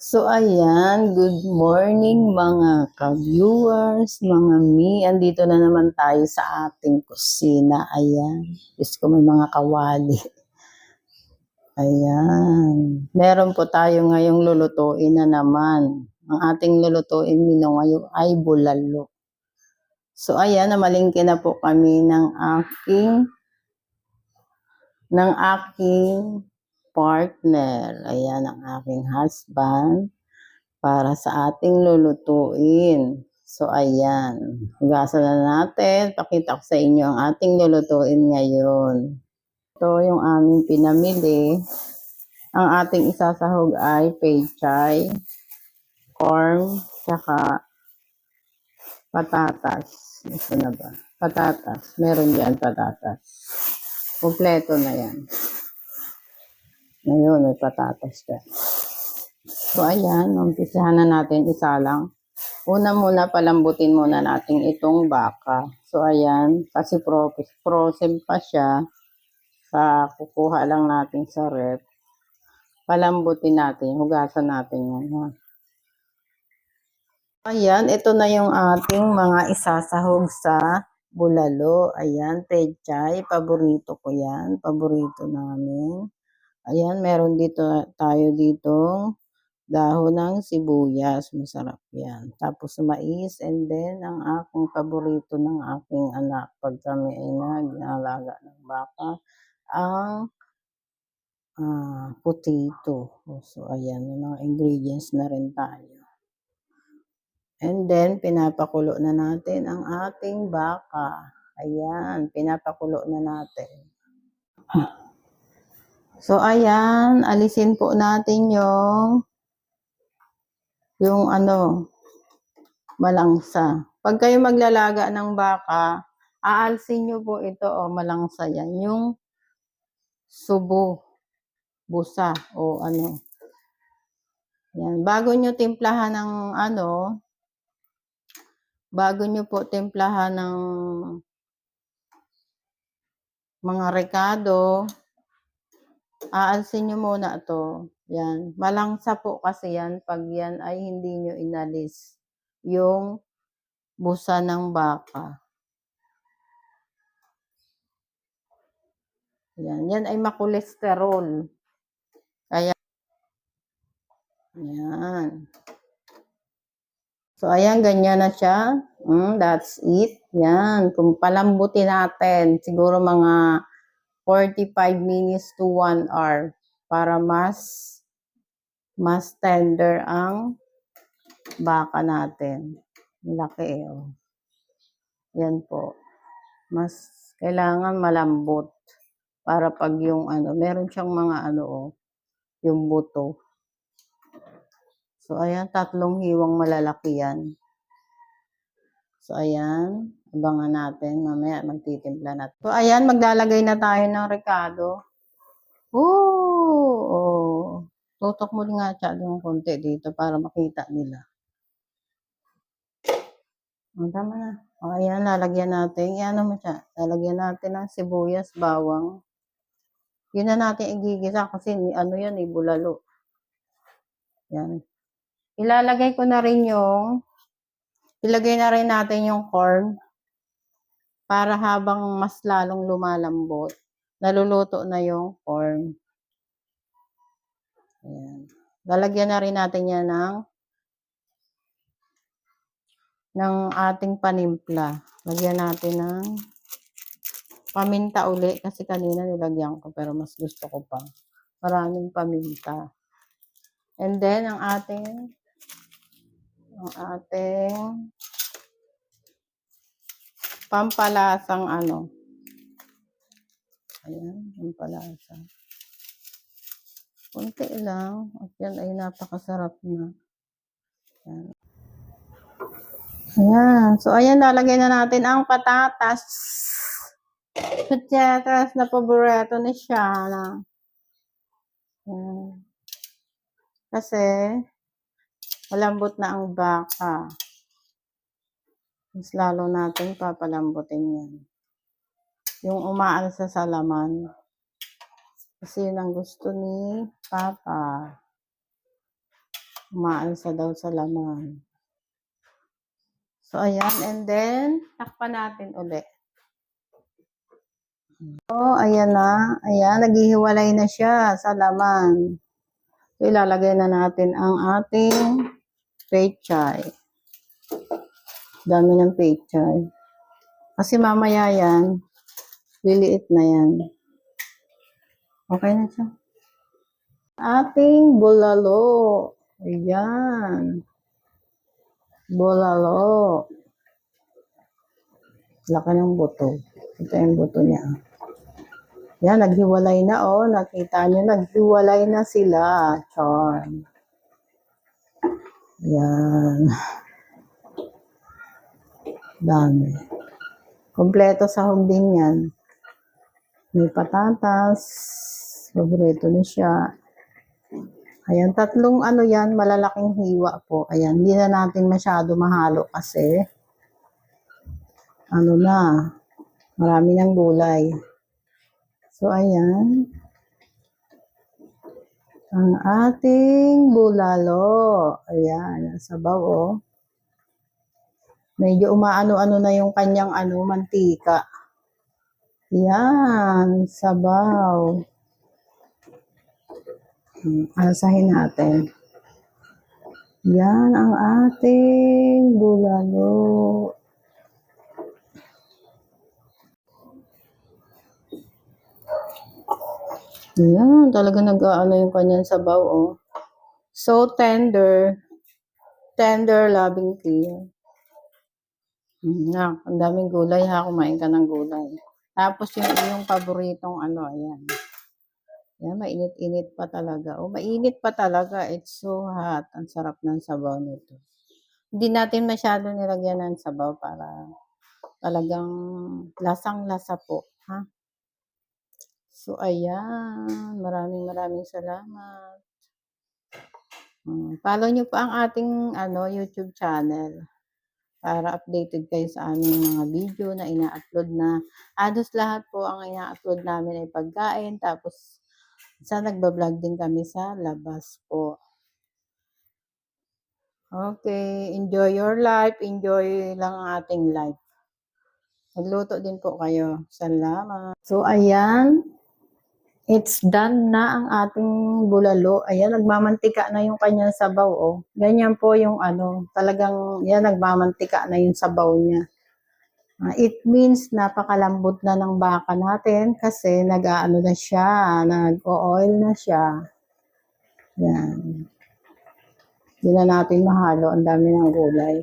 So ayan, good morning mga ka-viewers, mga andito na naman tayo sa ating kusina. Ayan, gusto ko may mga kawali. Ayan, meron po tayo ngayong lulutuin na naman. Ang ating lulutuin ngayon ay bulalo. So ayan, namalingki na po kami ng aking partner. Ayan, ang aking husband. Para sa ating lulutuin. So, ayan. Hugasan na natin. Pakita ko sa inyo ang ating lulutuin ngayon. Ito yung aming pinamili. Ang ating isasahog ay pechay, corn, tsaka patatas. Ito na ba? Patatas. Meron dyan patatas. Kompleto na yan. Ngayon, may patatas dyan. So, ayan. Umpisahan na natin isa lang. Una muna, palambutin muna natin itong baka. So, ayan. Kasi frozen pa siya. Kukuha lang natin sa ref. Palambutin natin. Hugasan natin yan. Ha? Ayan. Ito na yung ating mga isasahog sa bulalo. Ayan. Pechay. Paborito ko yan. Paborito namin. Ayan. Meron tayo ditong dahon ng sibuyas, masarap yan. Tapos mais, and then ang aking paborito ng aking anak pag kami ay nag-aalaga ng baka, ang potato. So, ayan, yung mga ingredients na rin tayo. And then, pinapakulo na natin ang ating baka. Ayan, pinapakulo na natin. So, ayan, alisin po natin yung malangsa. Pag kayo maglalaga ng baka, aalsin nyo po ito, malangsa yan. Yung subo, busa, Yan. Bago nyo timplahan ng mga rekado, aalsin nyo muna ito. Yan. Malangsa po kasi yan pag yan ay hindi nyo inalis yung busa ng baka. Yan ay makolesterol. Kaya, yan. So, ayan, ganyan na siya. That's it. Yan. Kung palambutin natin, siguro mga 45 minutes to 1 hour para mas tender ang baka natin. Laki, Yan po. Mas kailangan malambot para pag yung meron siyang mga yung buto. So, ayan, 3 hiwang malalaki yan. So, ayan, abangan natin. Mamaya, magtitimpla natin. So, ayan, maglalagay na tayo ng rekado. Tutok mo nga siya ng konti dito para makita nila. Tama na. Ayan, lalagyan natin. Lalagyan natin ng sibuyas, bawang. Yun na natin igigisa kasi yan, bulalo. Yan. Ilagay na rin natin yung corn para habang mas lalong lumalambot, naluluto na yung corn. Ayan. Lalagyan na rin natin yan ng ating panimpla. Lagyan natin ng paminta uli kasi kanina nilagyan ko pero mas gusto ko pa. Maraming paminta. And then, ang ating pampalasang Ayan, pampalasa. Kunti lang. At yan ay napakasarap na. Ayan. Ayan. So, ayan, lalagay na natin ang patatas. Patatas na paborito ni Shana. Ayan. Kasi, malambot na ang baka. Mas lalo natin papalambutin yan. Yung umaalsa sa laman. Kasi yun ang gusto ni Papa. Umaalsa daw sa laman. So, ayan. And then, takpan natin ulit. So, ayan na. Ayan, naghihiwalay na siya sa laman. So, ilalagay na natin ang ating pechay. Dami ng pechay. Kasi mamaya yan, liliit na yan. Okay na siya. Ating bulalo. Ayan. Bulalo. Laki ng buto. Ito yung buto niya. Yan, naghiwalay na, oh. Nakita nyo, naghiwalay na sila. Charm. Yan. Dami. Kompleto sahog din yan. May patatas. Paborito na siya. Ayan, tatlong ano yan, malalaking hiwa po. Ayan, hindi na natin masyado mahalo kasi ano na, marami ng gulay. So, ayan. Ang ating bulalo. Ayan, sabaw, oh. Medyo umaano-ano na yung kanyang mantika. Yan, sabaw. Alsahin natin. Yan ang ating bulalo. Yan, talaga nag-aano yung kanyang sabaw, oh. So tender. Tender, loving care. Ang daming gulay ha, kumain ka ng gulay. Tapos yung iyong paboritong ayan. Yan, mainit-init pa talaga. Oh, mainit pa talaga. It's so hot. Ang sarap ng sabaw nito. Hindi natin masyado nilagyan ng sabaw para talagang lasang-lasa po. Ha? So, ayan. Maraming salamat. Follow nyo pa ang ating YouTube channel para updated kayo sa aming mga video na ina-upload na. Halos lahat po ang ina-upload namin ay pagkain. Tapos, nagbablog din kami sa labas po. Okay, enjoy your life. Enjoy lang ang ating life. Magluto din po kayo. Salamat. So, ayan. It's done na ang ating bulalo. Ayan, nagmamantika na yung kanyang sabaw, oh. Ganyan po yung talagang, yan, nagmamantika na yung sabaw niya. It means napakalambot na ng baka natin kasi nag-aano na siya, nag-o-oil na siya. Yan. Hindi na natin mahalo, ang dami ng gulay.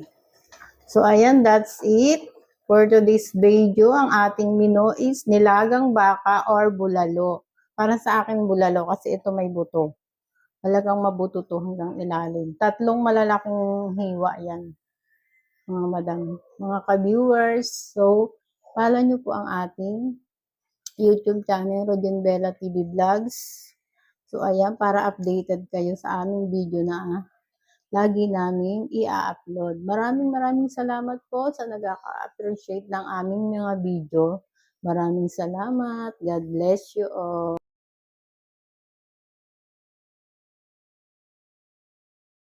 So, ayan, that's it. For today's video, ang ating menu is nilagang baka or bulalo. Para sa akin bulalo kasi ito may buto. Talagang mabuto to hanggang ilalim. Tatlong malalaking hiwa yan. Mga madam, mga ka-viewers. So, follow nyo po ang ating YouTube channel, Rodin Bella TV Vlogs. So, ayan, para updated kayo sa aming video na lagi namin i-upload. Maraming salamat po sa nag-appreciate ng aming mga video. Maraming salamat. God bless you all.